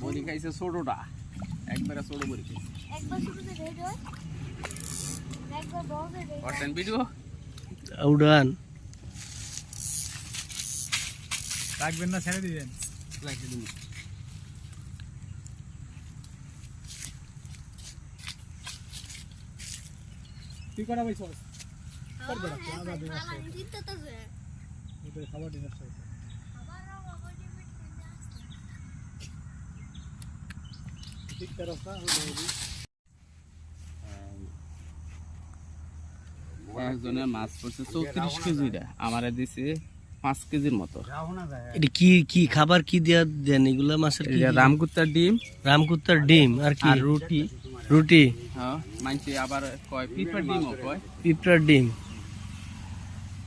বড়ি খাইছে ছোটটা, একবারে ছোট বড়ি খাইছে। উড়ান রাখবেন না, ছেড়ে দিবেন। তুই কটা পাইছ? খাবার দিন একজনের মাছ পড়ছে 34 কেজিটা, আমারে দিছে 5 কেজির মতো। এটা কি কি খাবার কি দিয়া দেন এগুলা মাছের? কি রামকুত্তার ডিম, রামকুত্তার ডিম আর কি? আর রুটি। রুটি। হ্যাঁ, মানছি আবার কয় পিঁপড়ার ডিমও কয়। পিঁপড়ার ডিম।